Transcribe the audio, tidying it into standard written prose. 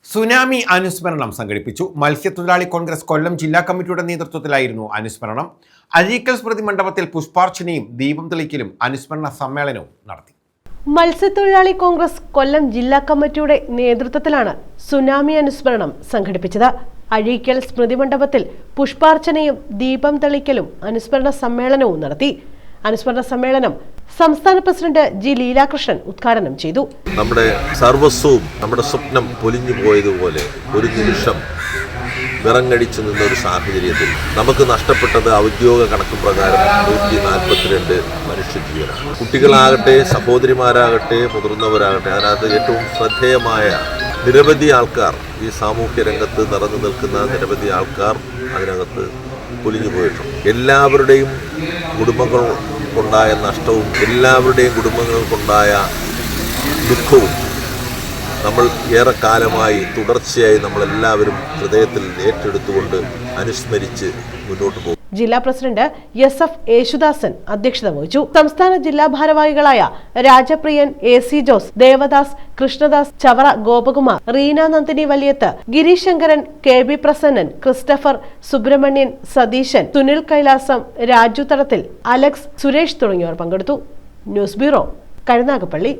Tsunami അനുസ്മരണം സംഘടിപ്പിച്ചു. മത്സ്യത്തൊഴിലാളി കോൺഗ്രസ് കൊല്ലം ജില്ലാ കമ്മിറ്റിയുടെ നേതൃത്വത്തിലായിരുന്നു അനുസ്മരണം. അഴീക്കൽ സ്മൃതി മണ്ഡപത്തിൽ പുഷ്പാർച്ചനയും ദീപം തെളിക്കലും അനുസ്മരണ സമ്മേളനവും നടത്തി. മത്സ്യത്തൊഴിലാളി കോൺഗ്രസ് കൊല്ലം ജില്ലാ കമ്മിറ്റിയുടെ നേതൃത്വത്തിലാണ് സുനാമി അനുസ്മരണം സംഘടിപ്പിച്ചത്. അഴീക്കൽ സ്മൃതി മണ്ഡപത്തിൽ പുഷ്പാർച്ചനയും ദീപം തെളിക്കലും അനുസ്മരണ സമ്മേളനവും നടത്തി. അനുസ്മരണ സമ്മേളനം സംസ്ഥാന പ്രസിഡന്റ് ജി ലീലാകൃഷ്ണൻ ഉദ്ഘാടനം ചെയ്തു. നമ്മുടെ സർവസ്വവും നമ്മുടെ സ്വപ്നം പൊലിഞ്ഞു പോയതുപോലെ ഒരു നിമിഷം വിറങ്ങടിച്ചു നിന്ന ഒരു സാഹചര്യത്തിൽ നമുക്ക് നഷ്ടപ്പെട്ടത് ഔദ്യോഗിക കണക്ക് പ്രകാരം 142 മനുഷ്യജീവനാണ്. കുട്ടികളാകട്ടെ, സഹോദരിമാരാകട്ടെ, മുതിർന്നവരാകട്ടെ, അതിനകത്ത് ഏറ്റവും ശ്രദ്ധേയമായ നിരവധി ആൾക്കാർ, ഈ സാമൂഹ്യ രംഗത്ത് നിറഞ്ഞു നിൽക്കുന്ന നിരവധി ആൾക്കാർ അതിനകത്ത് പൊലിഞ്ഞു പോയിട്ടുണ്ട്. എല്ലാവരുടെയും കുടുംബങ്ങൾക്കുണ്ടായ നഷ്ടവും എല്ലാവരുടെയും കുടുംബങ്ങൾക്കുണ്ടായ ദുഃഖവും നമ്മൾ ഏറെക്കാലമായി തുടർച്ചയായി നമ്മളെല്ലാവരും ഹൃദയത്തിൽ ഏറ്റെടുത്തുകൊണ്ട് അനുസ്മരിച്ച് മുന്നോട്ട് പോകും. ജില്ലാ പ്രസിഡന്റ് എസ് യേശുദാസൻ അധ്യക്ഷത വഹിച്ചു. സംസ്ഥാന ജില്ലാ ഭാരവാഹികളായ Rajapriyan, AC Jose, Devadas, Krishnadas, Chavara Gopakumar, Reena Nandini Valiyath, Girish Sankaran, KB Prasannan, Christopher, Subramanian, Satheesan, Sunil Kailasam, Raju Thadathil, Alex, Suresh തുടങ്ങിയവർ പങ്കെടുത്തു. News bureau, Karunagappally.